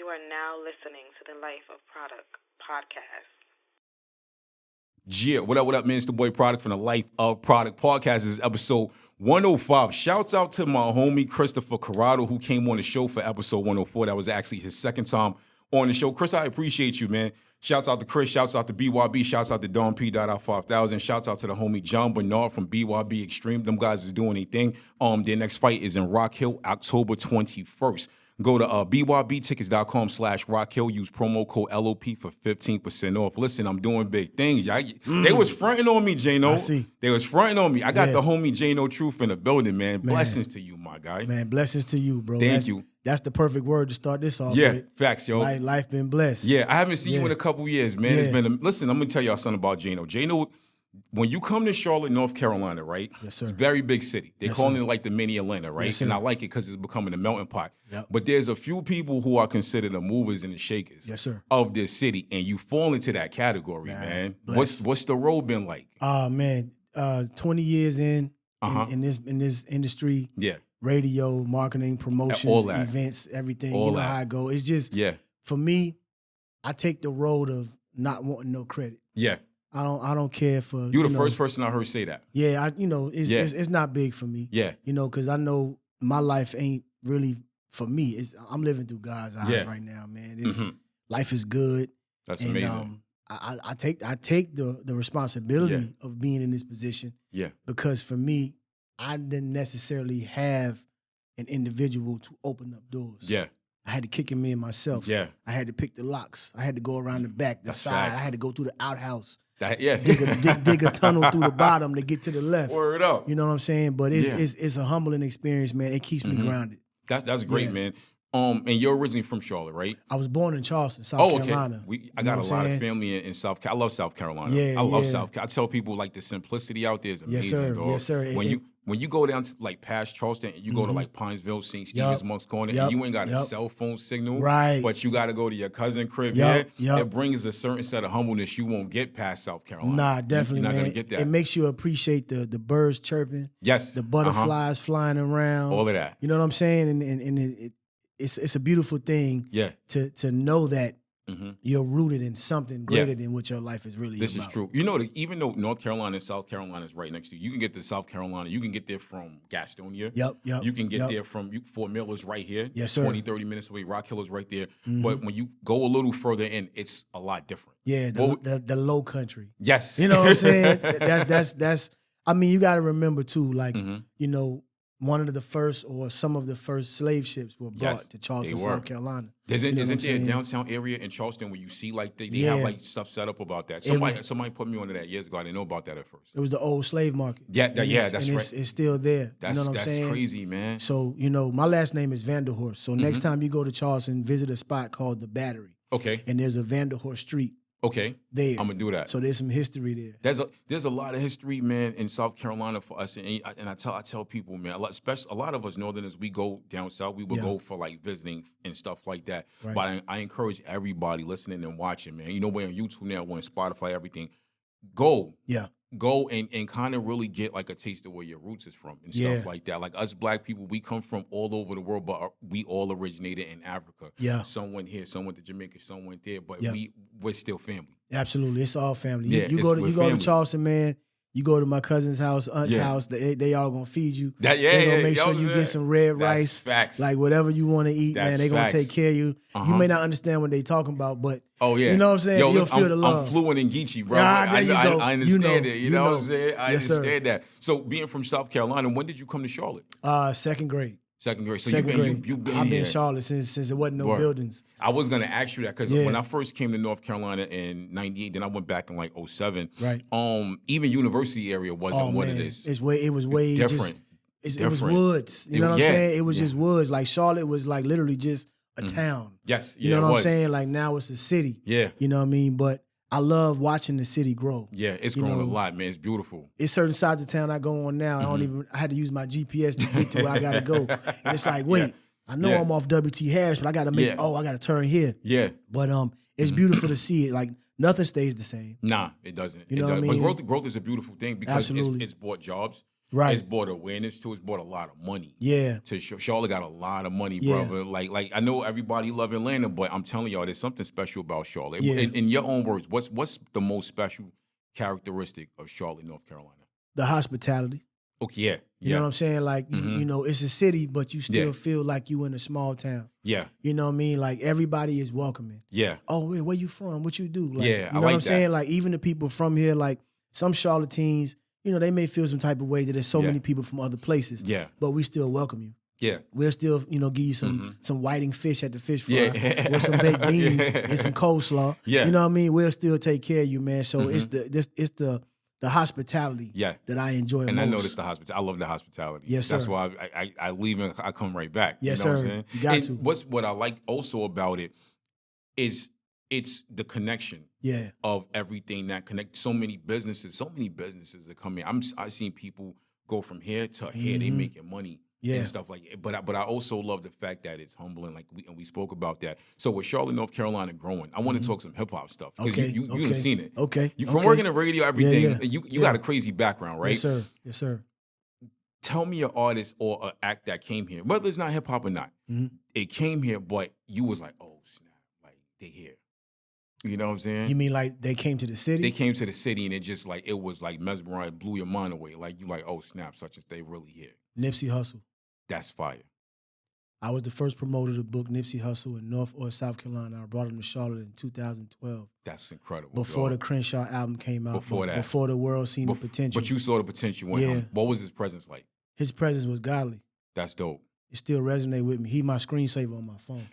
are now listening to the Life of Produk podcast. Yeah, what up, man? It's the boy Produk from the Life of Produk podcast. This is episode 105. Shouts out to my homie Christopher Corrado, who came on the show for episode 104. That was actually his second time on the show. Chris, I appreciate you, man. Shouts out to Chris. Shouts out to BYB. Shouts out to Don P. 5000. Shouts out to the homie John Bernard from BYB Extreme. Them guys is doing their thing. Their next fight is in Rock Hill, October 21st. Go to bybtickets.com/Rock Hill. Use promo code LOP for 15% off. Listen, I'm doing big things. They was fronting on me, JKnow. I see. They was fronting on me. I got the homie JKnowTruth in the building, man. Blessings to you, my guy. Man, blessings to you, bro. Thank you. That's the perfect word to start this off Yeah, with. facts, yo. Life been blessed. Yeah, I haven't seen you in a couple years, man. Yeah. It's been listen, I'm gonna tell y'all something about JKnow. JKnow, when you come to Charlotte, North Carolina, right? Yes, sir. It's a very big city. They're calling it like the mini Atlanta, right? Yes, and sir. I like it because it's becoming a melting pot. Yep. But there's a few people who are considered the movers and the shakers Yes, sir. of this city, and you fall into that category, man. blessed. What's the road been like? 20 years in this industry, Yeah. radio, marketing, promotions, All that. events, everything. All you know that. how I go. It's just for me, I take the road of not wanting no credit. Yeah. I don't care for You the first person I heard say that. Yeah, it's not big for me. Yeah. Because I know my life ain't really for me. I'm living through God's eyes right now, man. Life is good. That's and, amazing. I take the responsibility of being in this position. Yeah. Because for me, I didn't necessarily have an individual to open up doors. Yeah. I had to kick him in myself. Yeah. I had to pick the locks. I had to go around the back, the That's side. facts. I had to go through the outhouse. Yeah. dig a tunnel through the bottom to get to the left. Word up. You know what I'm saying? But it's a humbling experience, man. It keeps me grounded. That's great, man. And you're originally from Charlotte, right? I was born in Charleston, South Carolina. I got a lot of family in South Carolina. I love South Carolina. I love South Carolina. I tell people like the simplicity out there is amazing, dog. Yes, sir. When you go down to like past Charleston and you go to like Pinesville, St. Stephen's, Monk's Corner, and you ain't got a cell phone signal, right? But you got to go to your cousin crib. It brings a certain set of humbleness you won't get past South Carolina. Nah, definitely, You're not man. gonna get that. It makes you appreciate the birds chirping. Yes, the butterflies flying around. All of that. You know what I'm saying? And it's a beautiful thing. Yeah. To know that. You're rooted in something greater than what your life is really about. This is true. You know, even though North Carolina and South Carolina is right next to you, you can get to South Carolina. You can get there from Gastonia. Yep. You can get there from Fort Mill is right here. Yes, sir. 20, 30 minutes away. Rock Hill is right there. But when you go a little further in, it's a lot different. Yeah, the low country. Yes. You know what I'm saying? That's I mean, you got to remember too, like, one of the first or some of the first slave ships were brought to Charleston, South Carolina. Isn't there a downtown area in Charleston where you see like they have like stuff set up about that? Somebody put me onto that years ago. I didn't know about that at first. It was the old slave market. Yeah, that's right. It's still there. That's, you know what I'm saying? That's crazy, man. So, my last name is Vanderhorst. So next time you go to Charleston, visit a spot called the Battery. Okay. And there's a Vanderhorst Street. Okay. There. I'm gonna do that. So there's some history there. There's a lot of history, man, in South Carolina for us, and I tell people, man, a lot of us Northerners, we go down south, we would go for like visiting and stuff like that. Right. But I encourage everybody listening and watching, man. We're on YouTube now, we're on Spotify, everything. Go and kind of really get like a taste of where your roots is from and stuff like that. Like us black people, we come from all over the world, but we all originated in Africa. Yeah. Some went here, some went to Jamaica, some went there, but we're still family. Absolutely. It's all family. Yeah, you go to Charleston, man. You go to my cousin's house, aunt's house, they all gonna feed you. They gonna make sure you get some red rice. Facts. Like whatever you want to eat, man. They gonna take care of you. You may not understand what they talking about, but you know what I'm saying? You'll feel the love. I'm fluent in Geechee, bro. There you go. I understand it. You know what I'm saying? I Yes, understand that. So being from South Carolina, when did you come to Charlotte? Second grade. Second grade. So Second grade. You've been I've been here. in Charlotte since there wasn't no buildings. I was gonna ask you that because when I first came to North Carolina in '98, then I went back in like '07. Right. Even university area wasn't what it is. It was way different. It was woods. You know what I'm saying? It was just woods. Like Charlotte was like literally just a town. Yes. You know what I'm saying? Like now it's a city. Yeah. You know what I mean? But I love watching the city grow. Yeah, it's grown a lot, man. It's beautiful. It's certain sides of town I go on now. I had to use my GPS to get to where I gotta go. And it's like, wait, I know I'm off WT Harris, but I gotta make I gotta turn here. Yeah. But it's beautiful to see it. Like nothing stays the same. Nah, it doesn't. You know what I mean? But growth is a beautiful thing because it's brought jobs. Right. It's brought awareness to. It's brought a lot of money. Yeah. To Charlotte got a lot of money, Yeah. brother. Like I know everybody love Atlanta, but I'm telling y'all, there's something special about Charlotte. Yeah. In your own words, what's the most special characteristic of Charlotte, North Carolina? The hospitality. Okay, yeah. You know what I'm saying? Like, you know, it's a city, but you still feel like you in a small town. Yeah. You know what I mean? Like, everybody is welcoming. Yeah. Oh, where you from? What you do? Like, Yeah, you know I what like I'm that. saying? Like, even the people from here, like, some Charlotteans, you know, they may feel some type of way that there's so many people from other places. Yeah. But we still welcome you. Yeah. We'll still, you know, give you some whiting fish at the fish fry Yeah. with some baked beans and some coleslaw. Yeah. You know what I mean? We'll still take care of you, man. So it's the hospitality that I enjoy and most. I noticed the hospitality. I love the hospitality. Yes, sir. That's why I leave and I come right back. Yes, you know sir. What I'm saying? You got and to. What I like also about it is it's the connection of everything that connects so many businesses that come in. I seen people go from here to here. They making money and stuff like it. But I also love the fact that it's humbling. Like we spoke about that. So with Charlotte, North Carolina growing, I want to talk some hip hop stuff because you done seen it. Okay. You from working in radio, everything. Yeah. You got a crazy background, right? Yes, sir. Yes, sir. Tell me an artist or an act that came here, whether it's not hip hop or not. It came here, but you was like, oh snap, like they here. You know what I'm saying? You mean like they came to the city? They came to the city and it was like mesmerized, blew your mind away. Like you like, oh snap, such as they really here. Nipsey Hussle. That's fire. I was the first promoter to book Nipsey Hussle in North or South Carolina. I brought him to Charlotte in 2012. That's incredible. Before the Crenshaw album came out. Before the world seen the potential. But you saw the potential in him. What was his presence like? His presence was godly. That's dope. It still resonates with me. He my screensaver on my phone.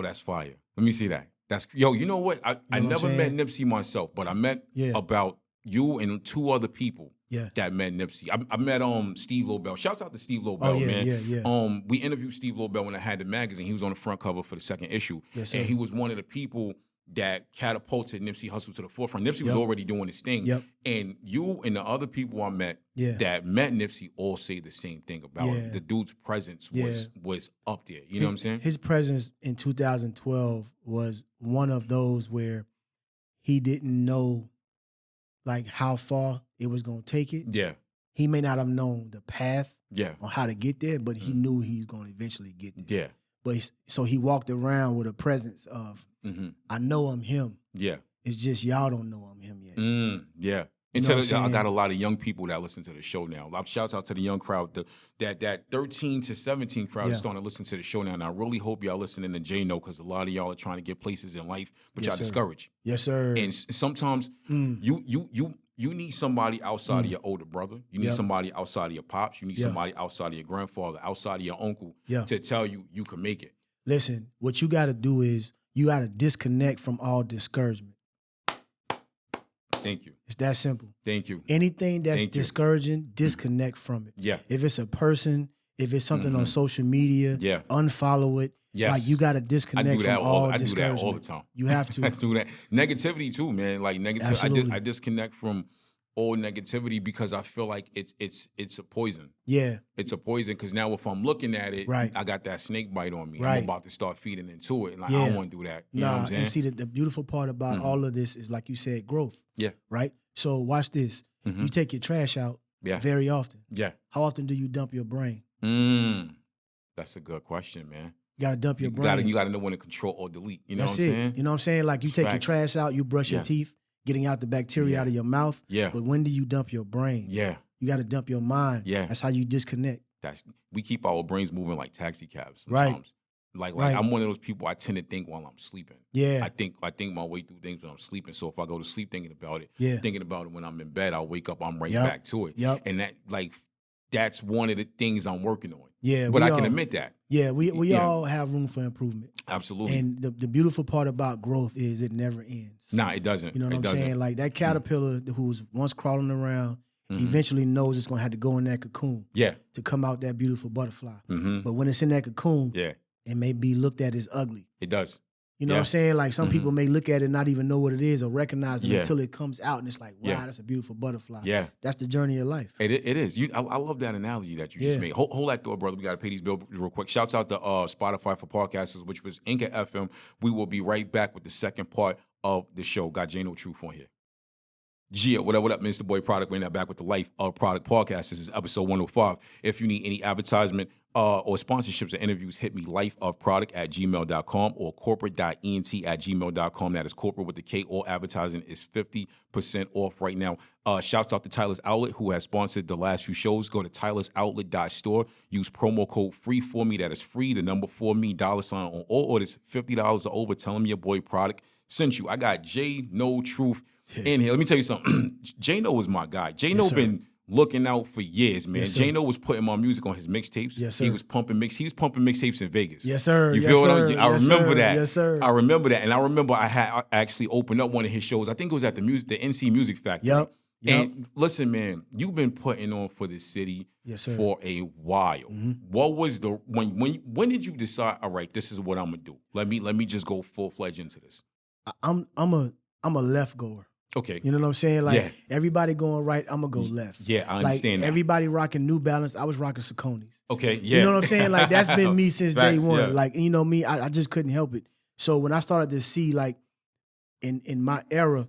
That's fire. Let me see that. You know what? I never met Nipsey myself, but I met about you and two other people that met Nipsey. I met Steve Lobel. Shouts out to Steve Lobel, man. Yeah. We interviewed Steve Lobel when I had the magazine. He was on the front cover for the second issue. Yes, sir. And he was one of the people that catapulted Nipsey Hussle to the forefront. Nipsey was already doing his thing. And you and the other people I met that met Nipsey all say the same thing about him. The dude's presence was up there. You know what I'm saying? His presence in 2012 was one of those where he didn't know like how far it was going to take it. Yeah. He may not have known the path on how to get there, but he knew he was going to eventually get there. Yeah. But so he walked around with a presence of, I know I'm him. Yeah. It's just y'all don't know I'm him yet. Yeah. And I got a lot of young people that listen to the show now. Shouts out to the young crowd. That 13 to 17 crowd is starting to listen to the show now. And I really hope y'all listening to JKnow because a lot of y'all are trying to get places in life, but y'all discouraged. Yes, sir. And sometimes you need somebody outside of your older brother. You need somebody outside of your pops. You need somebody outside of your grandfather, outside of your uncle to tell you you can make it. Listen, what you got to do is you got to disconnect from all discouragement. Thank you. It's that simple. Thank you. Anything that's discouraging, disconnect from it. Yeah. If it's a person, if it's something on social media, unfollow it. Yes. Like you got to disconnect from all discouragement. I do that all the time. You have to. I do that. Negativity too, man. Like negativity. I disconnect from all negativity because I feel like it's a poison. Yeah. It's a poison because now if I'm looking at it, I got that snake bite on me. I'm about to start feeding into it. And I don't want to do that. You know what I'm saying? And see, the beautiful part about all of this is, like you said, growth. Yeah. Right? So watch this. You take your trash out very often. Yeah. How often do you dump your brain? That's a good question, man. You got to dump your brain. You got to know when to control or delete. You know That's what I'm saying? You know what I'm saying? Like you take your trash out, you brush your teeth, getting out the bacteria out of your mouth. Yeah. But when do you dump your brain? Yeah. You got to dump your mind. Yeah. That's how you disconnect. We keep our brains moving like taxi cabs sometimes. Like I'm one of those people I tend to think while I'm sleeping. Yeah. I think my way through things when I'm sleeping. So if I go to sleep thinking about it, when I'm in bed, I'll wake up, I'm right back to it. Yep. And that's one of the things I'm working on. Yeah. But I can admit that. Yeah, we all have room for improvement. Absolutely. And the beautiful part about growth is it never ends. Nah, it doesn't. You know what I'm saying? Like that caterpillar who was once crawling around, eventually knows it's going to have to go in that cocoon to come out that beautiful butterfly. But when it's in that cocoon, it may be looked at as ugly. It does. You know what I'm saying? Like some people may look at it and not even know what it is or recognize it until it comes out and it's like, wow, that's a beautiful butterfly. Yeah. That's the journey of life. It is. I love that analogy that you just made. Hold that thought, brother. We got to pay these bills real quick. Shouts out to Spotify for podcasters, which was Anchor FM. We will be right back with the second part of the show. Got JKnowTruth on here. Yeah, what up, Mr. Boy Produk? We're now back with the Life of Produk podcast. This is episode 105. If you need any advertisement or sponsorships or interviews, hit me lifeofproduk@gmail.com or corporate.ent @gmail.com. That is corporate with the K. All advertising is 50% off right now. Shouts out to Tyler's Outlet, who has sponsored the last few shows. Go to tylersoutlet.store. Use promo code FREE4ME. That is free, the number 4ME, $ on all orders, $50 or over. Tell them your boy Produk sent you. I got JKnowTruth in here. Let me tell you something. J-Know is my guy. J-Know been looking out for years, man. Yes, J-Know was putting my music on his mixtapes. Yes, sir. He was pumping mixtapes in Vegas. Yes, sir. You feel what I remember that. Yes, sir. I remember that. And I remember I had actually opened up one of his shows. I think it was at the NC Music Factory. Yep. And listen, man, you've been putting on for this city for a while. Mm-hmm. What was the when did you decide, all right, this is what I'm gonna do? Let me just go full-fledged into this. I'm a left goer. Okay. You know what I'm saying? Like everybody going right, I'm gonna go left. Yeah, I understand that. Everybody rocking New Balance, I was rocking Sauconys. Okay, yeah. You know what I'm saying? Like that's been me since day one. Yeah. Like, you know me, I just couldn't help it. So when I started to see like in my era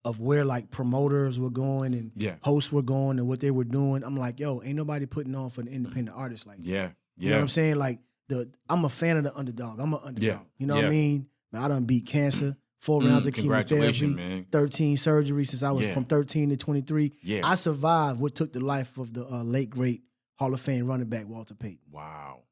of where like promoters were going and hosts were going and what they were doing, I'm like, yo, ain't nobody putting on for the independent artists like that. Yeah. You know what I'm saying? Like I'm a fan of the underdog. I'm an underdog. You know what I mean? I done beat cancer. 4 rounds of chemotherapy, man. 13 surgeries since I was from 13 to 23. Yeah. I survived what took the life of the late, great Hall of Fame running back Walter Payton. Wow.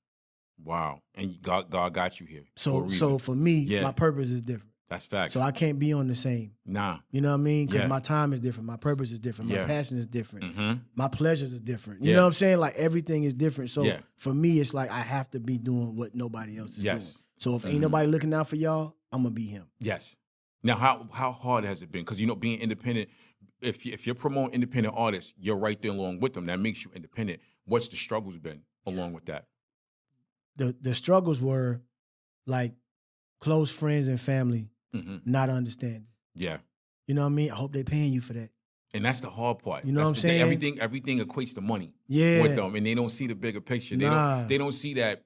And God got you here. So for me, my purpose is different. That's facts. So I can't be on the same. Nah. You know what I mean? Because my time is different. My purpose is different. My passion is different. My pleasures is different. You know what I'm saying? Like everything is different. So for me, it's like I have to be doing what nobody else is doing. So if ain't nobody looking out for y'all, I'm going to be him. Yes. Now, how hard has it been? Because, being independent, if you're promoting independent artists, you're right there along with them. That makes you independent. What's the struggles been along with that? The struggles were like close friends and family not understanding. Yeah. You know what I mean? I hope they paying you for that. And that's the hard part. You know what I'm saying? Everything equates to money with them, and they don't see the bigger picture. They don't see that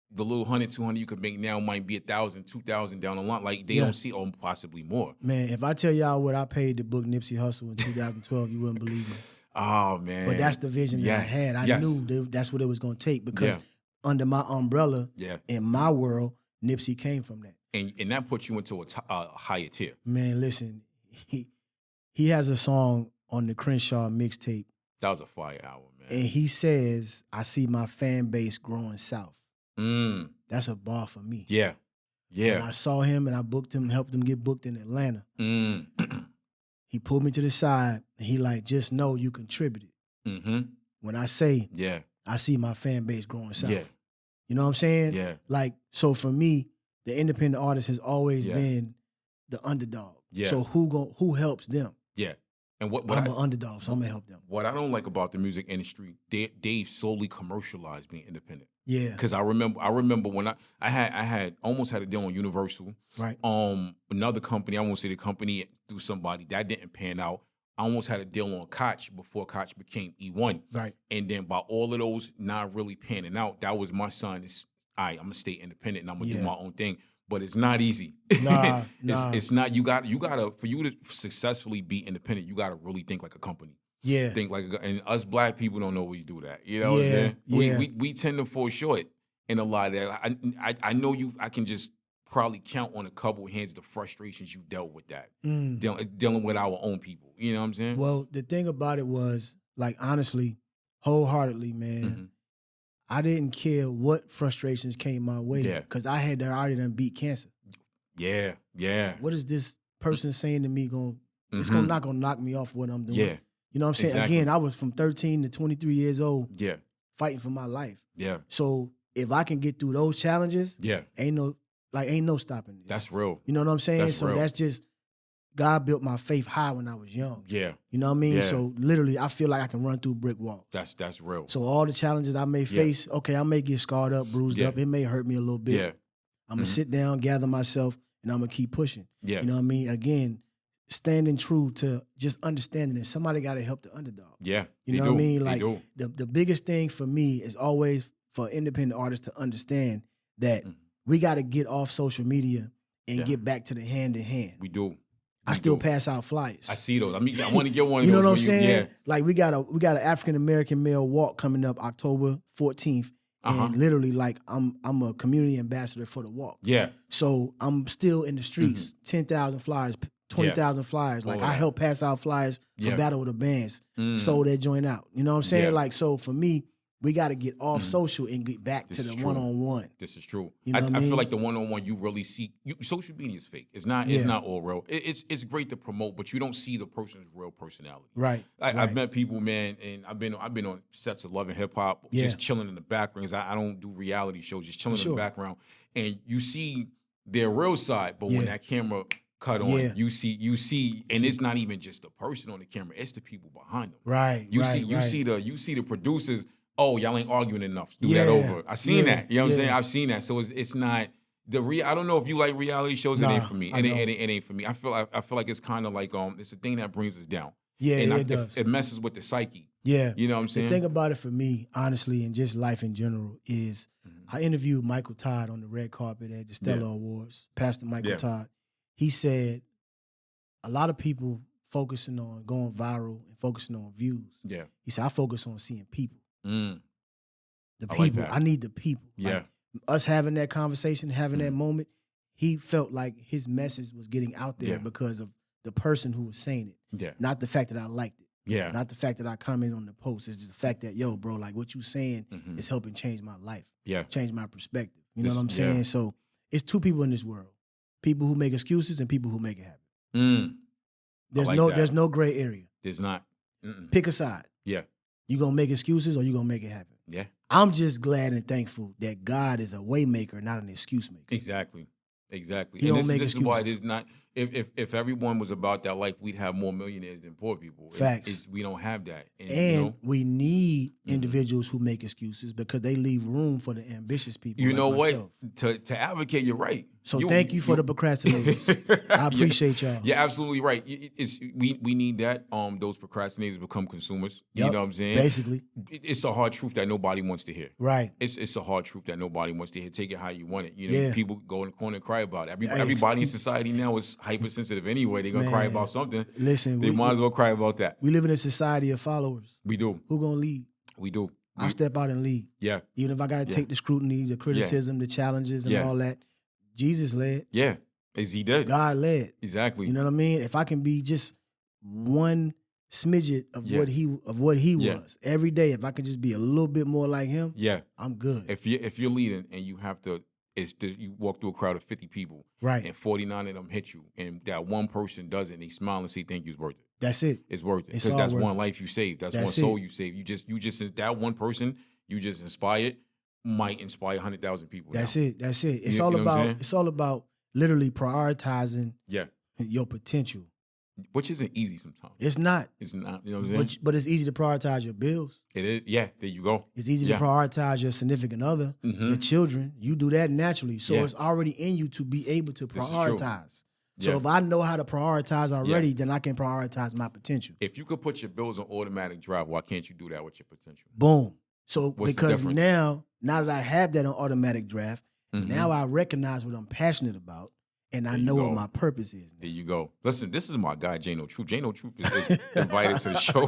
the little 100, 200 you could make now might be 1,000, 2,000 down the line. Like they don't see, possibly more. Man, if I tell y'all what I paid to book Nipsey Hussle in 2012, you wouldn't believe me. Oh man! But that's the vision that I had. I knew that's what it was going to take because under my umbrella, in my world, Nipsey came from that. And that puts you into a higher tier. Man, listen, he has a song on the Crenshaw mixtape. That was a fire album, man. And he says, "I see my fan base growing south." That's a bar for me. Yeah. And I saw him and I booked him, helped him get booked in Atlanta. He pulled me to the side and he like, just know you contributed. When I say, I see my fan base growing south. You know what I'm saying? Yeah. Like, so for me, the independent artist has always been the underdog. Yeah. So who helps them? Yeah. And what I'm an underdog, so I'm gonna help them. What I don't like about the music industry, they solely commercialized being independent. Yeah. Because I remember when I had almost had a deal on Universal. Right. Another company, I won't say the company, through somebody that didn't pan out. I almost had a deal on Koch before Koch became E1. Right. And then by all of those not really panning out, that was my sign. I'm gonna stay independent and I'm gonna do my own thing. But it's not easy. Nah. It's not. You gotta for you to successfully be independent, you gotta really think like a company. Yeah. Think like and us black people don't always do that. You know what I'm saying? Yeah. We tend to fall short in a lot of that. I know I can just probably count on a couple of hands the frustrations you dealt with that. Dealing with our own people. You know what I'm saying? Well, the thing about it was, like, honestly, wholeheartedly, man, I didn't care what frustrations came my way because I had already done beat cancer. Yeah. What is this person saying to me it's not gonna knock me off what I'm doing. Yeah. You know what I'm saying? Exactly. Again, I was from 13 to 23 years old. Yeah. Fighting for my life. Yeah. So if I can get through those challenges, ain't no stopping this. That's real. You know what I'm saying? That's real. That's just God built my faith high when I was young. Yeah. You know what I mean? Yeah. So literally I feel like I can run through brick walls. That's real. So all the challenges I may face, okay, I may get scarred up, bruised up. It may hurt me a little bit. Yeah. I'm gonna sit down, gather myself, and I'm gonna keep pushing. Yeah. You know what I mean? Again, standing true to just understanding that somebody got to help the underdog. Yeah. You know what I mean? Like the biggest thing for me is always for independent artists to understand that we got to get off social media and get back to the hand in hand. We do. I still pass out flyers. I see those. I mean, I want to get one you of those. Know what I'm saying? Yeah. Like we got an African American male walk coming up October 14th. And literally, like, I'm a community ambassador for the walk. Yeah. So I'm still in the streets, 10,000 flyers, 20,000 flyers. Like, I help pass out flyers for Battle of the Bands, sold that joint out. You know what I'm saying? Like, so for me, we got to get off social and get back to the one-on-one. This is true. You know I feel like the one-on-one you really see. Social media is fake. It's not all real. It's great to promote, but you don't see the person's real personality. Right. I've met people, man, and I've been on sets of Love and Hip Hop, just chilling in the background. I don't do reality shows, just chilling in the background, and you see their real side. But when that camera cut on, you see, and it's not even just the person on the camera; it's the people behind them. Right. You see the producers. Oh, y'all ain't arguing enough. Do that over. I seen that. You know what I'm saying? I've seen that. So it's not I don't know if you like reality shows. It ain't for me. It ain't for me. I feel like it's kind of like it's a thing that brings us down. Yeah, and it does. It messes with the psyche. Yeah. You know what I'm saying? The thing about it for me, honestly, and just life in general, is I interviewed Michael Todd on the red carpet at the Stellar Awards. Pastor Michael Todd. He said a lot of people focusing on going viral and focusing on views. Yeah. He said, I focus on seeing people. The people. I need the people. Yeah. Like, us having that conversation, having that moment, he felt like his message was getting out there because of the person who was saying it. Yeah. Not the fact that I liked it. Yeah. Not the fact that I commented on the post. It's just the fact that, yo, bro, like what you saying is helping change my life. Yeah. Change my perspective. You know what I'm saying? So it's two people in this world. People who make excuses and people who make it happen. There's no gray area. There's not. Pick a side. Yeah. You gonna make excuses or you gonna make it happen? Yeah. I'm just glad and thankful that God is a way maker, not an excuse maker. Exactly. And this is why it is not. If everyone was about that life, we'd have more millionaires than poor people. Facts. We don't have that. And we need individuals who make excuses because they leave room for the ambitious people. You know myself. what? To advocate, you're right. So thank you for the procrastinators. I appreciate y'all. You're absolutely right. We need that. Those procrastinators become consumers. You know what I'm saying? Basically. It's a hard truth that nobody wants to hear. Right. It's a hard truth that nobody wants to hear. Take it how you want it. You know, people go in the corner and cry about it. Everybody in society now is hypersensitive anyway. They're gonna cry about something. Listen, they might as well cry about that. We live in a society of followers. We do. Who gonna lead? We do. I step out and lead. Yeah. Even if I gotta take the scrutiny, the criticism, the challenges, and all that. Jesus led. Yeah, as he did. God led. Exactly. You know what I mean? If I can be just one smidget of what he was every day, if I could just be a little bit more like him, I'm good. If you're leading and you have to, you walk through a crowd of 50 people, right? And 49 of them hit you, and that one person does it, and they smile and say, "Thank you, it's worth it." That's it. It's worth it because that's one life you saved. That's one soul you saved. You just that one person you just inspired. Might inspire 100,000 people. That's it. It's all about literally prioritizing your potential. Which isn't easy sometimes. It's not. You know what I'm saying? But it's easy to prioritize your bills. It is. Yeah, there you go. It's easy to prioritize your significant other, your children. You do that naturally. So it's already in you to be able to prioritize. So if I know how to prioritize already, then I can prioritize my potential. If you could put your bills on automatic drive, why can't you do that with your potential? Boom. So because now that I have that on automatic draft, now I recognize what I'm passionate about, and I know what my purpose is. Now. There you go. Listen, this is my guy, JKnowTruth. JKnowTruth is invited to the show.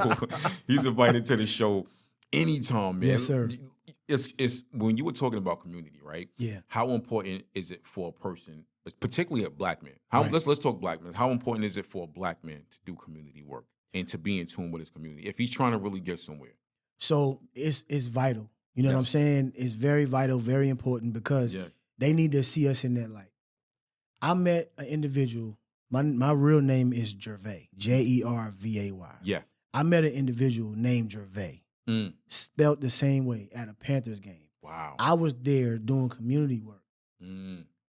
He's invited to the show anytime, man. Yes, sir. It's when you were talking about community, right? Yeah. How important is it for a person, particularly a black man? Let's talk black men. How important is it for a black man to do community work and to be in tune with his community if he's trying to really get somewhere? So it's vital. You know what I'm saying? It's very vital, very important because they need to see us in that light. I met an individual. My real name is Jervay, Jervay. Yeah. I met an individual named Jervay, spelled the same way at a Panthers game. Wow. I was there doing community work.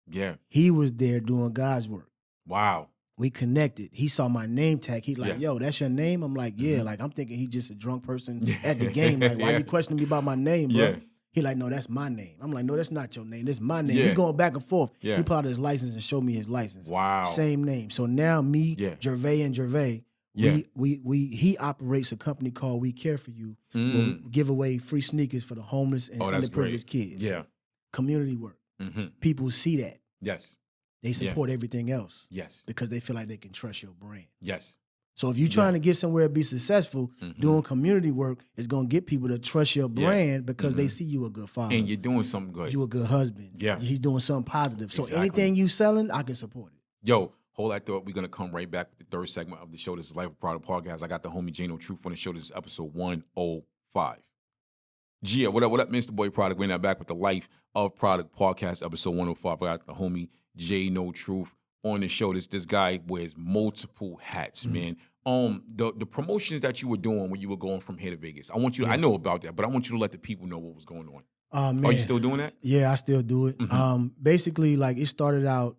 Yeah. He was there doing God's work. Wow. We connected. He saw my name tag. He like, yo, that's your name? I'm like, yeah. Like, I'm thinking he just a drunk person at the game. Like, why you questioning me about my name, bro? Yeah. He like, no, that's my name. I'm like, no, that's not your name. That's my name. We going back and forth. Yeah. He pulled out his license and showed me his license. Wow. Same name. So now me, Jervay and Jervay, he operates a company called We Care For You. Where we give away free sneakers for the homeless and underprivileged kids. Yeah. Community work. People see that. Yes. they support everything else. Yes. Because they feel like they can trust your brand. Yes. So if you're trying to get somewhere and be successful, doing community work is going to get people to trust your brand because they see you a good father. And you're doing something good. You a good husband. Yeah. He's doing something positive. So anything you selling, I can support it. Yo, hold that thought. We're going to come right back with the third segment of the show. This is Life of Produk Podcast. I got the homie JKnowTruth on the show. This is episode 105. Gia, what up, Mr. Boy Produk? We're now back with the Life of Produk Podcast, episode 105. I got the homie JKnowTruth on the show. This guy wears multiple hats, man. The promotions that you were doing when you were going from here to Vegas, I want you. I know about that, but I want you to let the people know what was going on. Man. Are you still doing that? Yeah, I still do it. Basically, like it started out.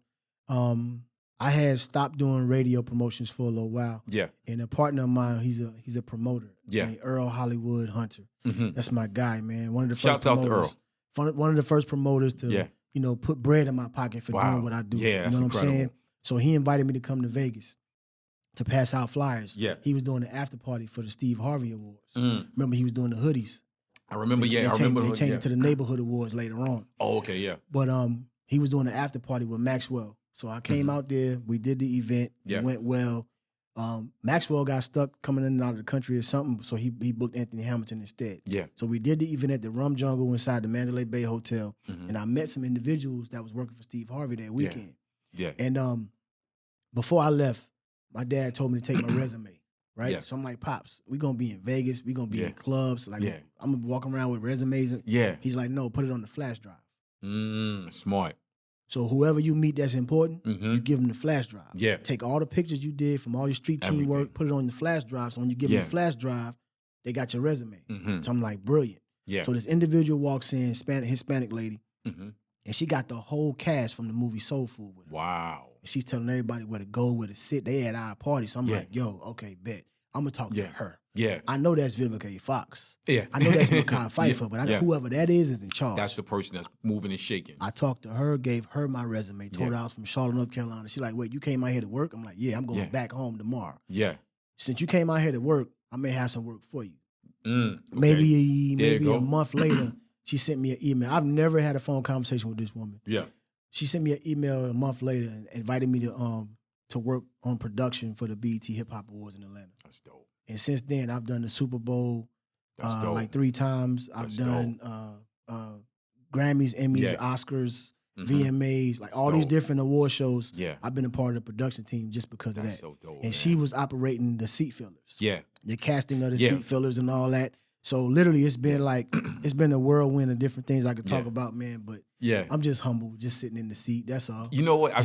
I had stopped doing radio promotions for a little while. Yeah. And a partner of mine, he's a promoter. Yeah. Named Earl Hollywood Hunter. That's my guy, man. One of the first Shouts out to Earl. One of the first promoters to put bread in my pocket for doing what I do. Yeah, that's incredible. I'm saying? So he invited me to come to Vegas to pass out flyers. Yeah. He was doing the after party for the Steve Harvey Awards. Remember, he was doing the hoodies. I remember, They changed it to the Neighborhood Awards later on. Oh, okay, yeah. But he was doing the after party with Maxwell. So I came out there. We did the event. It went well. Maxwell got stuck coming in and out of the country or something, so he booked Anthony Hamilton instead. Yeah. So we did the event at the Rum Jungle inside the Mandalay Bay Hotel, and I met some individuals that was working for Steve Harvey that weekend. Yeah. And before I left, my dad told me to take my resume, right? Yeah. So I'm like, Pops, we're going to be in Vegas. We're going to be in clubs. Like, I'm going to be walking around with resumes. And he's like, no, put it on the flash drive. Smart. So whoever you meet that's important, you give them the flash drive. Yeah. Take all the pictures you did from all your street team work, put it on the flash drive. So when you give them the flash drive, they got your resume. So I'm like, brilliant. Yeah. So this individual walks in, Hispanic lady, and she got the whole cast from the movie Soul Food with her. Wow. And she's telling everybody where to go, where to sit. They at our party. So I'm like, yo, okay, bet. I'm going to talk to her. Yeah. I know that's Vivica A. Fox. Yeah. I know that's Mekhi Phifer, but I know whoever that is in charge. That's the person that's moving and shaking. I talked to her, gave her my resume, told her I was from Charlotte, North Carolina. She's like, wait, you came out here to work? I'm like, yeah, I'm going back home tomorrow. Yeah. Since you came out here to work, I may have some work for you. Okay. Maybe a month later, she sent me an email. I've never had a phone conversation with this woman. Yeah. She sent me an email a month later and invited me to work on production for the BET Hip Hop Awards in Atlanta. That's dope. And since then, I've done the Super Bowl like 3 times. I've done Grammys, Emmys, Oscars, VMAs, like all these different award shows. Yeah. I've been a part of the production team just because of that. So dope, and she was operating the seat fillers. Yeah. The casting of the seat fillers and all that. So literally, it's been like it's been a whirlwind of different things I could talk about, man. But I'm just humble, just sitting in the seat. That's all. You know what? I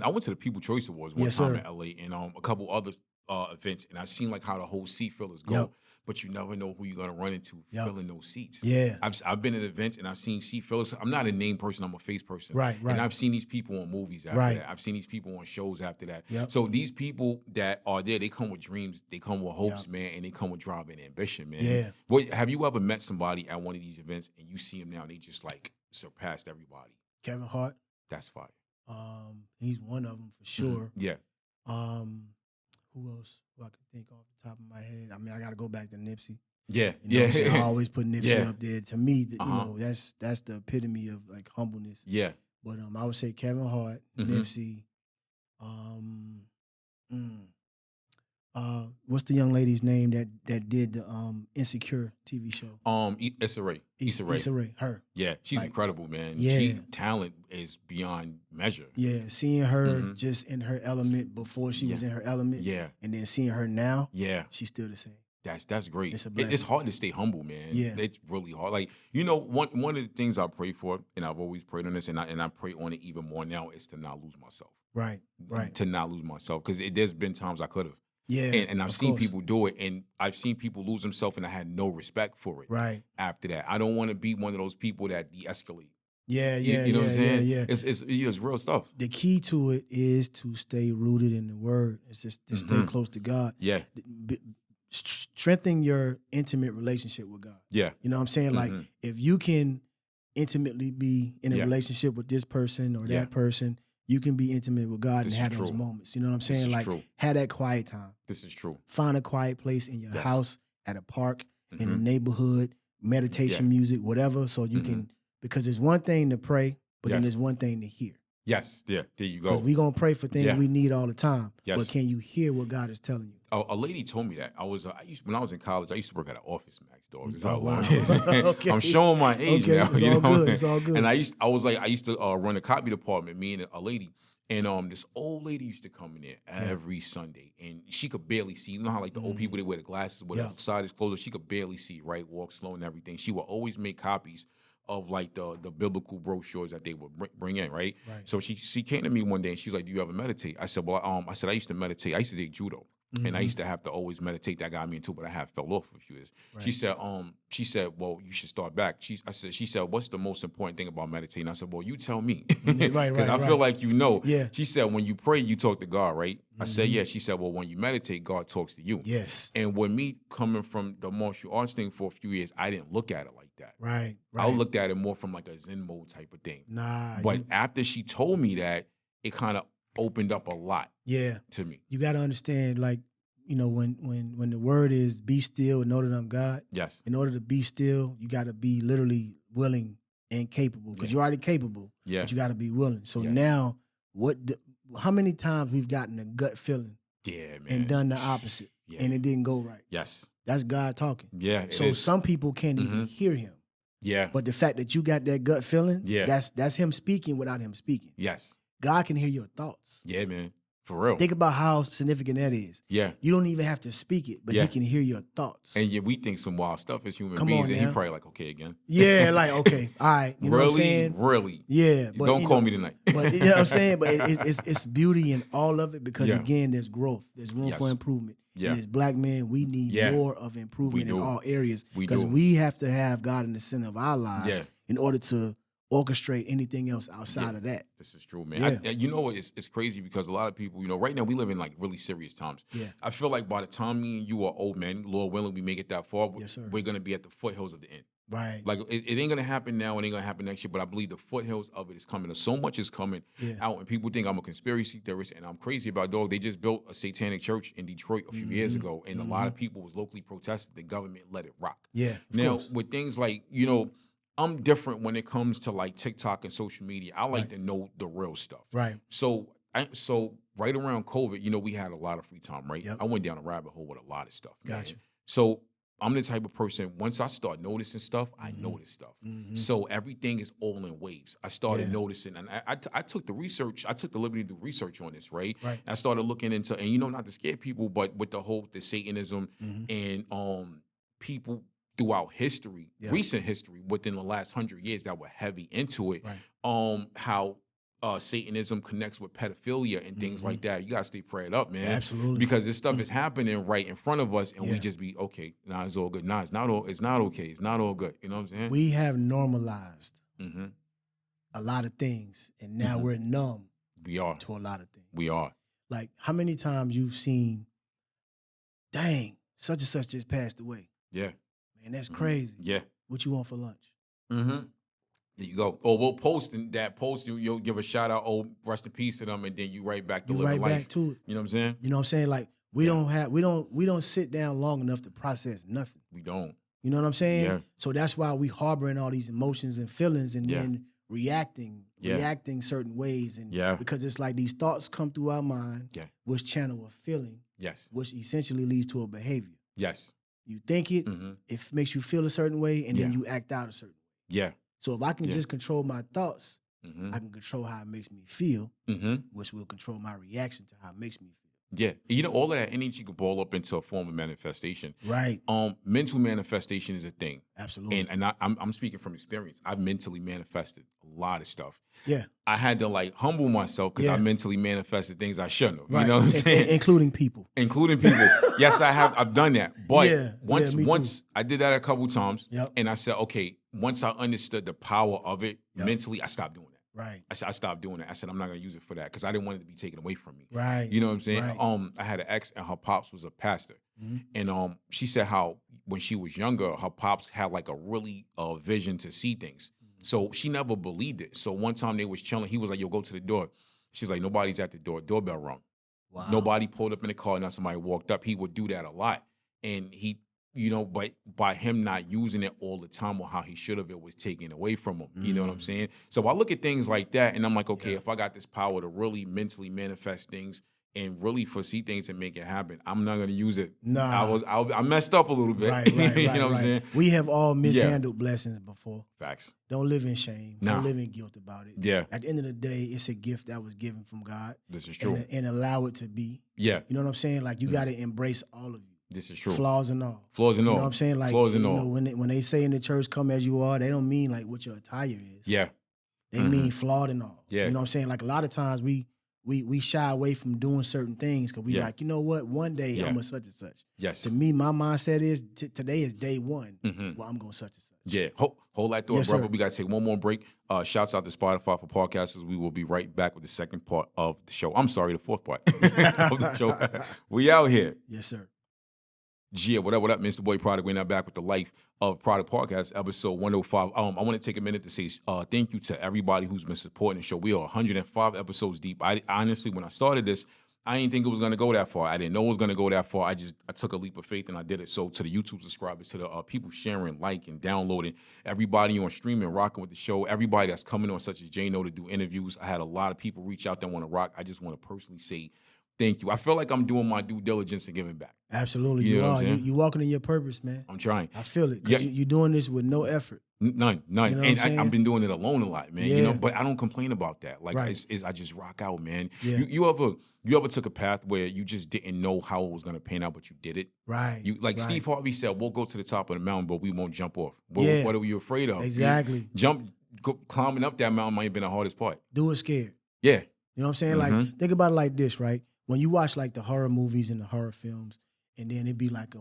went to the People Choice Awards one time in LA and a couple other events, and I've seen like how the whole seat fillers go. But you never know who you're gonna run into filling those seats. Yeah, I've been at events and I've seen seat fillers. I'm not a name person; I'm a face person. Right. And I've seen these people on movies after that. I've seen these people on shows after that. Yep. So these people that are there, they come with dreams, they come with hopes, man, and they come with drive and ambition, man. Yeah. What have you ever met somebody at one of these events and you see them now and they just like surpassed everybody? Kevin Hart. That's fire. He's one of them for sure. Yeah. Who else? Who I can think off the top of my head? I mean, I got to go back to Nipsey. Yeah, I always put Nipsey up there. To me, you know, that's the epitome of like humbleness. Yeah. But I would say Kevin Hart, Nipsey. What's the young lady's name that did the Insecure TV show? Issa Rae. Issa Rae, her. Yeah, she's incredible, man. Yeah. Talent is beyond measure. Yeah, seeing her just in her element before she was in her element. Yeah. And then seeing her now. Yeah. She's still the same. That's great. It's hard to stay humble, man. Yeah. It's really hard. Like, you know, one of the things I pray for, and I've always prayed on this, and I pray on it even more now, is to not lose myself. Right. To not lose myself. Because there's been times I could have. Yeah, and I've seen people do it, and I've seen people lose themselves, and I had no respect for it. Right. After that, I don't want to be one of those people that de-escalate. Yeah, you know what I'm saying? Yeah. It's real stuff. The key to it is to stay rooted in the Word. It's just to stay close to God. Yeah. Strengthen your intimate relationship with God. Yeah. You know what I'm saying? Like, if you can intimately be in a relationship with this person or that person, you can be intimate with God and have those moments. You know what I'm saying? Like, have that quiet time. This is true. Find a quiet place in your house, at a park, in a neighborhood, meditation music, whatever, so you can, because there's one thing to pray, but then there's one thing to hear. Yes, yeah, there you go. We gonna pray for things we need all the time. Yes. But can you hear what God is telling you? A lady told me that. When I was in college, I used to work at an office, Max, dog. This is Oh, how long wow. it is. Okay. I'm showing my age now. It's all good. It's all good. And I used to run a copy department, me and a lady. And this old lady used to come in there every Sunday, and she could barely see. You know how like the old people, they wear the glasses with the side is closed, she could barely see, right? Walk slow and everything. She would always make copies of like the biblical brochures that they would bring in, right? So she came to me one day and she was like, "Do you ever meditate?" I said, "Well, I used to meditate. I used to take judo." And I used to have to always meditate. That got me into it, but I have fell off for a few years. She said, "Well, you should start back." She said, "What's the most important thing about meditating?" I said, "Well, you tell me." Because I feel like you know. Yeah. She said, "When you pray, you talk to God, right?" I said, "Yeah." She said, "Well, when you meditate, God talks to you." Yes. And with me coming from the martial arts thing for a few years, I didn't look at it like that. Right. I looked at it more from like a Zen mode type of thing. Nah. But after she told me that, it kind of opened up a lot. To me. You got to understand, like, you know, when the word is be still and know that I'm God. Yes. In order to be still, you got to be literally willing and capable, because you're already capable. Yeah. But you got to be willing. So now, how many times we've gotten a gut feeling? Yeah, man. And done the opposite, and it didn't go right. Yes. That's God talking. Yeah. So some people can't even hear him. Yeah. But the fact that you got that gut feeling, that's him speaking without him speaking. Yes. God can hear your thoughts. Yeah, man. For real. Think about how significant that is. Yeah. You don't even have to speak it, but he can hear your thoughts. And we think some wild stuff as human beings, and he probably like, okay, again. Yeah, like, okay, all right. You know what I'm saying? Really? Yeah. But, don't call me tonight. But you know what I'm saying? But it's beauty in all of it, because, again, there's growth. There's room for improvement. Yeah. And as black men, we need more of improvement in all areas. Because we have to have God in the center of our lives in order to orchestrate anything else outside of that. This is true, man. You know, it's crazy because a lot of people, you know, right now we live in like really serious times. Yeah. I feel like by the time me and you are old men, Lord willing, we make it that far, Yes, sir. we're going to be at the foothills of the end. Right. Like it ain't going to happen now, it ain't going to happen next year, but I believe the foothills of it is coming. So much is coming out, and people think I'm a conspiracy theorist, and I'm crazy about, dog. They just built a satanic church in Detroit a few years ago, and a lot of people was locally protesting. The government let it rock. Yeah. Now, with things like, you know, I'm different when it comes to like TikTok and social media. I like to know the real stuff. Right. So right around COVID, you know, we had a lot of free time, right? Yep. I went down a rabbit hole with a lot of stuff. Gotcha. So I'm the type of person, once I start noticing stuff, I notice stuff. So everything is all in waves. I started noticing, and I took the research, I took the liberty to do research on this, right? Right. I started looking into, and you know, not to scare people, but with the Satanism and people throughout history, recent history, within the last 100 years that were heavy into it, how Satanism connects with pedophilia and things like that. You gotta stay prayed up, man. Absolutely. Because this stuff is happening right in front of us, and we just be, okay, nah, it's all good. Nah, it's not okay. It's not all good. You know what I'm saying? We have normalized a lot of things, and now we're numb to a lot of things. We are. Like, how many times you've seen, dang, such and such just passed away. Yeah. Man, that's crazy. Yeah. What you want for lunch? There you go. Or we'll post in that post, you'll give a shout out, oh, rest in peace to them, and then you right back to living life. Back to it. You know what I'm saying? You know what I'm saying? Like, we don't sit down long enough to process nothing. We don't. You know what I'm saying? Yeah. So that's why we harboring all these emotions and feelings, and then reacting certain ways. And because it's like these thoughts come through our mind, which channel a feeling, which essentially leads to a behavior. Yes. You think it, it makes you feel a certain way, and then you act out a certain way. Yeah. So if I can just control my thoughts, I can control how it makes me feel, which will control my reaction to how it makes me feel. Yeah. You know, all of that energy could ball up into a form of manifestation. Right. Mental manifestation is a thing. Absolutely. And I'm speaking from experience. I've mentally manifested a lot of stuff. Yeah. I had to like humble myself because I mentally manifested things I shouldn't have. Right. You know what I'm saying? Including people. Yes, I have. I've done that. But once too. I did that a couple times, Yep. and I said, okay, once I understood the power of it mentally, I stopped doing that. Right. I stopped doing that. I said, I'm not going to use it for that because I didn't want it to be taken away from me. Right. You know what I'm saying? Right. I had an ex, and her pops was a pastor. And she said how when she was younger, her pops had like a really vision to see things. So she never believed it. So one time they was chilling. He was like, yo, go to the door. She's like, nobody's at the door. Doorbell rung. Wow. Nobody pulled up in the car. Now somebody walked up. He would do that a lot. And he but by him not using it all the time or how he should have, it was taken away from him. You know what I'm saying? So I look at things like that and I'm like, okay, if I got this power to really mentally manifest things and really foresee things and make it happen, I'm not going to use it. Nah. I messed up a little bit. Right, you know what I'm saying? We have all mishandled blessings before. Facts. Don't live in shame. Don't live in guilt about it. Yeah. At the end of the day, it's a gift that was given from God. This is true. And allow it to be. Yeah. You know what I'm saying? Like, you got to embrace all of you. This is true. Flaws and all. Flaws and all. You know what I'm saying? Like, flaws and all. When they say in the church, come as you are, they don't mean like what your attire is. Yeah. They mean flawed and all. Yeah. You know what I'm saying? Like, a lot of times we shy away from doing certain things because we like, you know what? One day I'm a such and such. Yes. To me, my mindset is today is day one. Well, I'm going such and such. Yeah. Hold that thought, brother. We got to take one more break. Shouts out to Spotify for podcasters. We will be right back with the second part of the show. I'm sorry, the fourth part of the show. We out here. Yes, sir. Yeah, what up, Mr. Boy Produk? We're now back with the Life of Produk podcast, episode 105. I want to take a minute to say thank you to everybody who's been supporting the show. We are 105 episodes deep. I honestly, when I started this, I didn't think it was going to go that far. I didn't know it was going to go that far. I took a leap of faith and I did it. So to the YouTube subscribers, to the people sharing, liking, downloading, everybody on streaming, rocking with the show, everybody that's coming on, such as JKnow, to do interviews. I had a lot of people reach out that want to rock. I just want to personally say thank you. I feel like I'm doing my due diligence and giving back. Absolutely, you are. You walking in your purpose, man. I'm trying. I feel it. Cause you're doing this with no effort. None. You know and I've been doing it alone a lot, man. Yeah. You know, but I don't complain about that. Like, I just rock out, man. Yeah. You ever took a path where you just didn't know how it was gonna pan out, but you did it? Right. Steve Harvey said, "We'll go to the top of the mountain, but we won't jump off." What are you afraid of? Exactly. Climbing up that mountain might have been the hardest part. Do it scared. Yeah. You know what I'm saying? Like, think about it like this, right? When you watch like the horror movies and the horror films, and then it'd be like a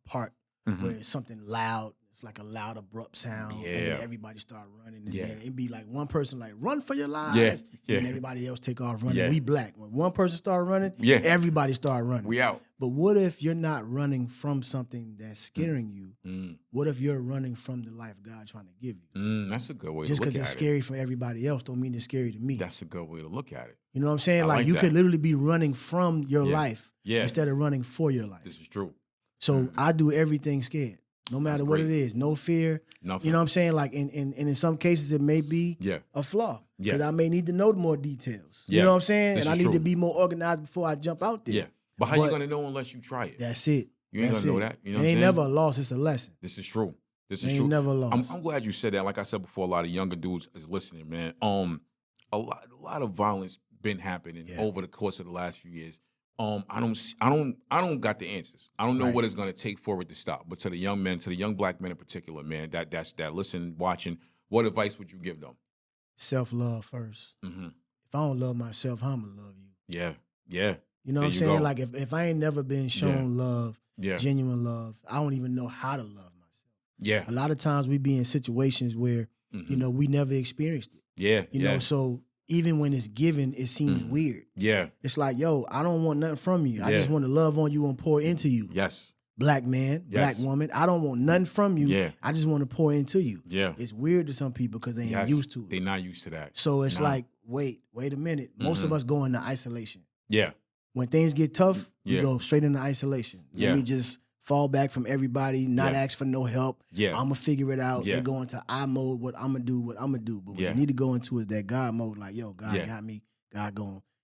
part where it's something loud. It's like a loud, abrupt sound. Yeah. And then everybody start running. And then it'd be like one person like, run for your lives. Yeah. And everybody else take off running. Yeah. We black. When one person start running, everybody start running. We out. But what if you're not running from something that's scaring you? What if you're running from the life God trying to give you? That's a good way to look at it. Just because it's scary for everybody else don't mean it's scary to me. That's a good way to look at it. You know what I'm saying? Like you could literally be running from your life instead of running for your life. This is true. So I do everything scared. No matter what it is, no fear. Nothing. You know what I'm saying? Like, and in some cases, it may be a flaw. Because I may need to know more details. You know what I'm saying? And I need to be more organized before I jump out there. Yeah. But how you going to know unless you try it? That's it. You ain't going to know that. You know what I'm saying? It ain't never a loss. It's a lesson. This is true. Ain't never lost. I'm glad you said that. Like I said before, a lot of younger dudes is listening, man. A lot of violence been happening over the course of the last few years. I don't got the answers. I don't know what it's gonna take for it to stop. But to the young men, to the young black men in particular, man, that listen, watching, what advice would you give them? Self-love first. If I don't love myself, how am I gonna love you? Yeah. You know what I'm saying? Like if I ain't never been shown love, genuine love, I don't even know how to love myself. Yeah. A lot of times we be in situations where, you know, we never experienced it. Yeah. You know, so even when it's given, it seems weird. Yeah. It's like, yo, I don't want nothing from you. I just want to love on you and pour into you. Yes. Black man, black woman, I don't want nothing from you. Yeah. I just want to pour into you. Yeah. It's weird to some people because they ain't used to it. They're not used to that. So it's like, wait a minute. Most of us go into isolation. Yeah. When things get tough, we go straight into isolation. Let me just fall back from everybody, not ask for no help. Yeah. I'm going to figure it out. They go into I mode, what I'm going to do. But what you need to go into is that God mode, like, yo, God got me. God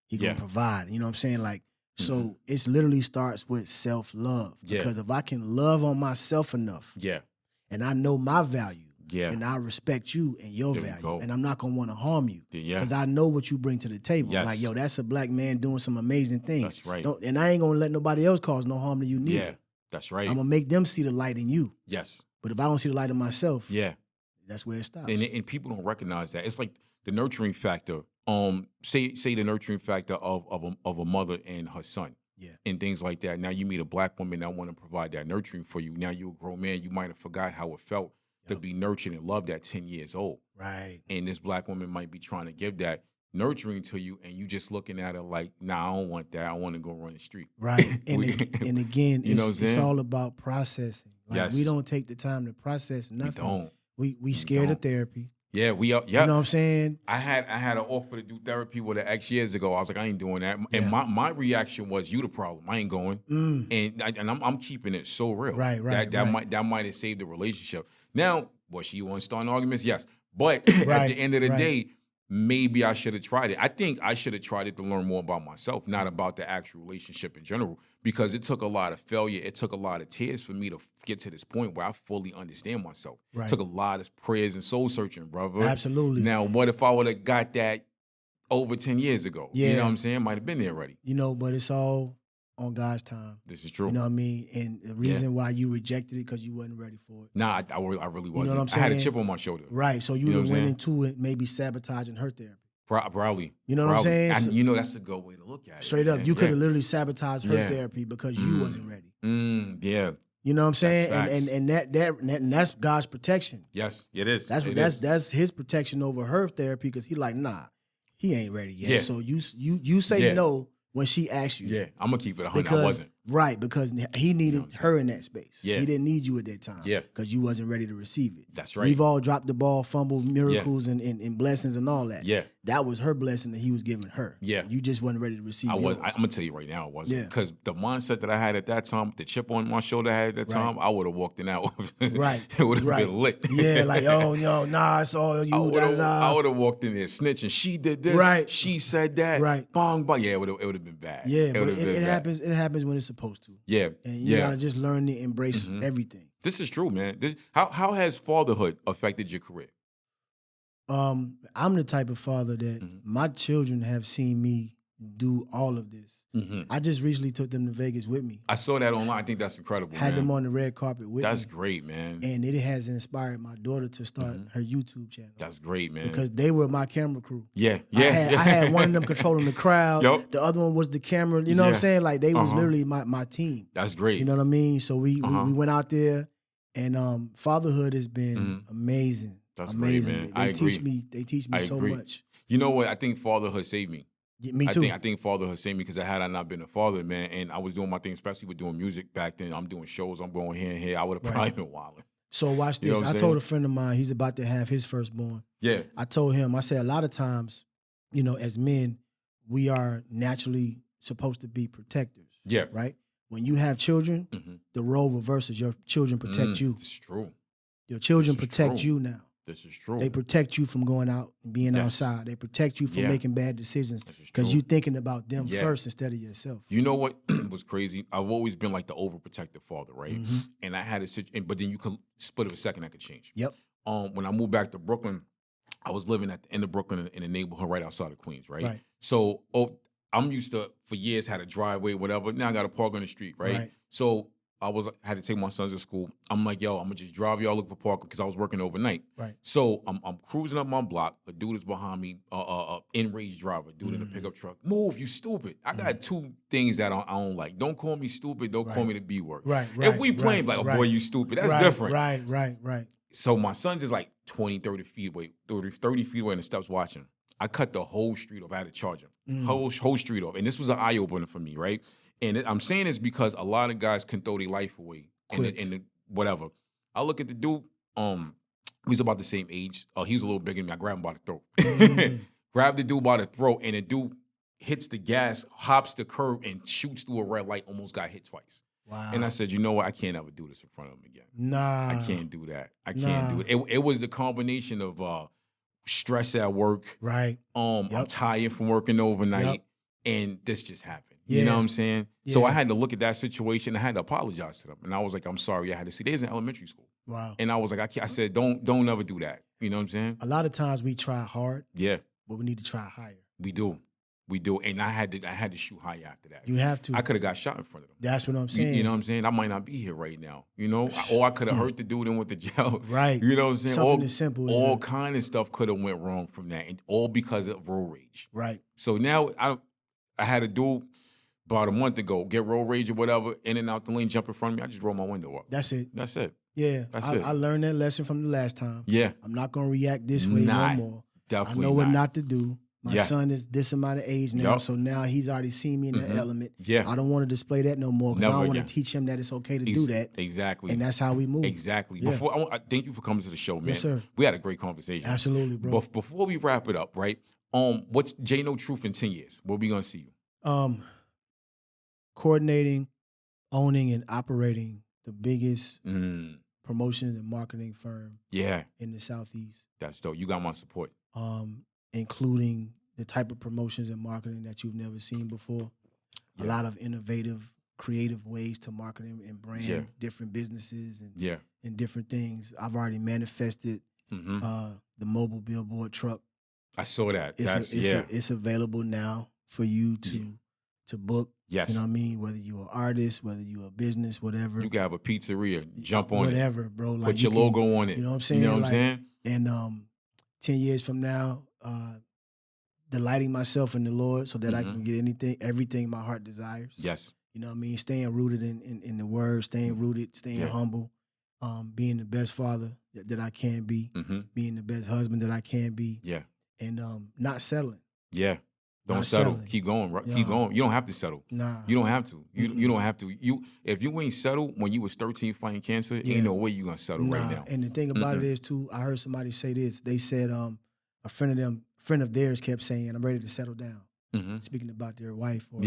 He going to provide. You know what I'm saying? Like, so it literally starts with self-love. Because if I can love on myself enough and I know my value, and I respect you and your value, and I'm not going to want to harm you because I know what you bring to the table. Like, yo, that's a black man doing some amazing things. That's right. And I ain't going to let nobody else cause no harm to you neither. Yeah. That's right. I'm going to make them see the light in you. Yes. But if I don't see the light in myself, that's where it stops. And people don't recognize that. It's like the nurturing factor. Say the nurturing factor of a mother and her son. Yeah. And things like that. Now you meet a black woman that want to provide that nurturing for you. Now you're a grown man. You might have forgot how it felt to be nurtured and loved at 10 years old. Right. And this black woman might be trying to give that nurturing to you, and you just looking at her like, nah, I don't want that. I want to go run the street. Right. And again, it's all about processing. Like we don't take the time to process nothing. We scared of therapy. Yeah, we are. You know what I'm saying? I had an offer to do therapy with an ex years ago. I was like, I ain't doing that. And my reaction was, you the problem. I ain't going. And I'm keeping it so real. Right. That might have saved the relationship. Now, was she want to start arguments? Yes. But at the end of the day, maybe I should have tried it. I think I should have tried it to learn more about myself, not about the actual relationship in general, because it took a lot of failure. It took a lot of tears for me to get to this point where I fully understand myself. It took a lot of prayers and soul searching, brother. Absolutely. Now, what if I would have got that over 10 years ago? Yeah. You know what I'm saying? Might have been there already. You know, but it's all on God's time. This is true. You know what I mean? And the reason why you rejected it, because you wasn't ready for it. Nah, I really wasn't. You know what I'm saying? I had a chip on my shoulder. Right. So you went into it maybe sabotaging her therapy. Probably. You know what I'm saying? You know, that's a good way to look at it. Straight up. You could have literally sabotaged her therapy because you wasn't ready. Yeah. You know what I'm saying? And that's God's protection. Yes, it is. That's his protection over her therapy, because he like, nah, he ain't ready yet. Yeah. So you say no when she asks you. Yeah, I'm gonna keep it 100. I wasn't. Right, because he needed her in that space. Yeah. He didn't need you at that time. Yeah. Because you wasn't ready to receive it. That's right. We've all dropped the ball, fumbled miracles and blessings and all that. Yeah. That was her blessing that he was giving her. Yeah. You just wasn't ready to receive it. I'm gonna tell you right now, it wasn't. Because the mindset that I had at that time, the chip on my shoulder I had at that time, I would have walked in out. Right. It would have been lit. Yeah, like, oh, yo, nah, it's all you. I would have walked in there snitching. She did this. Right. She said that. Right. Bong, bong. Yeah, it would have been bad. Yeah, but it happens. It happens when it's supposed to. Yeah. And you gotta just learn to embrace everything. This is true, man. How has fatherhood affected your career? I'm the type of father that my children have seen me do all of this. I just recently took them to Vegas with me. I saw that online. I think that's incredible. Had them on the red carpet with me. That's great, man. And it has inspired my daughter to start her YouTube channel. That's great, man. Because they were my camera crew. Yeah. I had one of them controlling the crowd. Yep. The other one was the camera. You know what I'm saying? Like they was literally my team. That's great. You know what I mean? So we went out there, and fatherhood has been amazing. That's amazing. Great, man. They teach me so much. You know what? I think fatherhood saved me. Yeah, me too. I think fatherhood saved me, because had I not been a father, man, and I was doing my thing, especially with doing music back then. I'm doing shows. I'm going here and here. I would have probably been wilding. So watch this. I told a friend of mine, he's about to have his firstborn. Yeah. I told him, I said, a lot of times, you know, as men, we are naturally supposed to be protectors. Yeah. Right? When you have children, the role reverses. Your children protect you. It's true. Your children protect you now. This is true. They protect you from going out and being outside. They protect you from making bad decisions because you're thinking about them first instead of yourself. You know what was crazy? I've always been like the overprotective father, right? And I had a situation, but then you could split of a second, that could change. Yep. When I moved back to Brooklyn, I was living at the end of Brooklyn in a neighborhood right outside of Queens, right? So I'm used to, for years, had a driveway, whatever. Now I got to park on the street, right? So I had to take my sons to school. I'm like, yo, I'm gonna just drive y'all look for parking, because I was working overnight. Right. So I'm cruising up my block. A dude is behind me, in-range driver, dude in a pickup truck. Move, you stupid. I got two things that I don't like. Don't call me stupid. Don't call me the B word. Right. If we playing like, boy, you stupid, that's different. Right. So my son's is like 20, 30 feet away, 30 feet away in the steps watching. I cut the whole street off. I had to charge him. Whole street off. And this was an eye-opener for me, right? And I'm saying this because a lot of guys can throw their life away in whatever. I look at the dude, he's about the same age. He was a little bigger than me. I grabbed him by the throat. Grabbed the dude by the throat, and the dude hits the gas, hops the curb, and shoots through a red light, almost got hit twice. Wow. And I said, you know what? I can't ever do this in front of him again. Nah. I can't do that. I can't do it. It was the combination of stress at work. Right. I'm tired from working overnight, and this just happened. You know what I'm saying? Yeah. So I had to look at that situation. I had to apologize to them. And I was like, I'm sorry. I had to see. They was in elementary school. Wow. And I was like, I said, don't ever do that. You know what I'm saying? A lot of times we try hard. Yeah. But we need to try higher. We do. And I had to shoot high after that. You have to. I could have got shot in front of them. That's what I'm saying. You know what I'm saying? I might not be here right now. You know? Or I could have hurt the dude and went to jail. Right. You know what I'm saying? Something as simple as all kind of stuff could have went wrong from that. And all because of road rage. Right. So now I had a dude about a month ago, get road rage or whatever, in and out the lane, jump in front of me. I just roll my window up. That's it. Yeah. I learned that lesson from the last time. Yeah. I'm not going to react this way no more. Definitely I know what not to do. My son is this amount of age now, so now he's already seen me in that element. Yeah. I don't want to display that no more because I don't want to teach him that it's okay to do that. Exactly. And that's how we move. Exactly. Yeah. I thank you for coming to the show, man. Yes, sir. We had a great conversation. Absolutely, bro. Before we wrap it up, right? What's JKnowTruth in 10 years? Where we gonna see you? Coordinating, owning, and operating the biggest promotion and marketing firm in the Southeast. That's dope. You got my support. Including the type of promotions and marketing that you've never seen before. A lot of innovative, creative ways to market and brand different businesses and different things. I've already manifested the mobile billboard truck. I saw that. It's available now for you to book. Yes. You know what I mean? Whether you're an artist, whether you're a business, whatever. You can have a pizzeria, jump on whatever, bro. Like put your logo on it. You know what I'm saying? You know what I'm saying? And 10 years from now, delighting myself in the Lord so that I can get everything my heart desires. Yes. You know what I mean? Staying rooted in the word, staying rooted, staying humble, being the best father that I can be, being the best husband that I can be. Yeah. And not settling. Yeah. Don't settle. Keep going. Right? Keep going. You don't have to settle. Nah. You don't have to. You don't have to. If you ain't settled when you was 13 fighting cancer, ain't no way you gonna settle right now. And the thing about it is too, I heard somebody say this. They said a friend of theirs kept saying, "I'm ready to settle down." Speaking about their wife or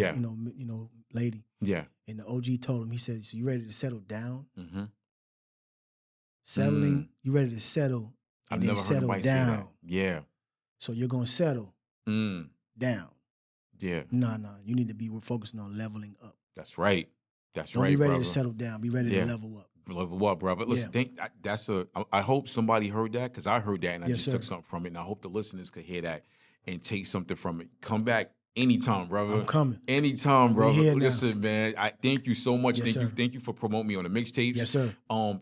lady. Yeah. And the OG told him, he said, "So you ready to settle down? Settling, you ready to settle and then settle down? Say that. Yeah. So you're gonna settle down. Yeah. No. You need to be focusing on leveling up. That's right. Don't be ready to settle down. Be ready to level up. Level up, brother. Listen, I hope somebody heard that because I heard that and I just took something from it. And I hope the listeners could hear that and take something from it. Come back anytime, brother. I'm coming. Anytime, brother. Listen, man, I thank you so much. Yes, Thank you for promoting me on the mixtapes. Yes, sir.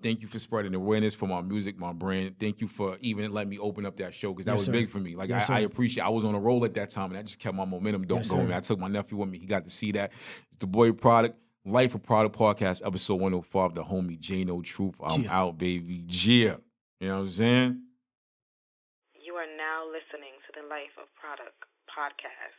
Thank you for spreading awareness for my music, my brand. Thank you for even letting me open up that show because that was big for me. Like I appreciate. I was on a roll at that time and I just kept my momentum going. I took my nephew with me. He got to see that. It's the boy Produk. Life of Produk Podcast, episode 105, the homie JKnowTruth. I'm out, baby. You know what I'm saying? You are now listening to the Life of Produk podcast.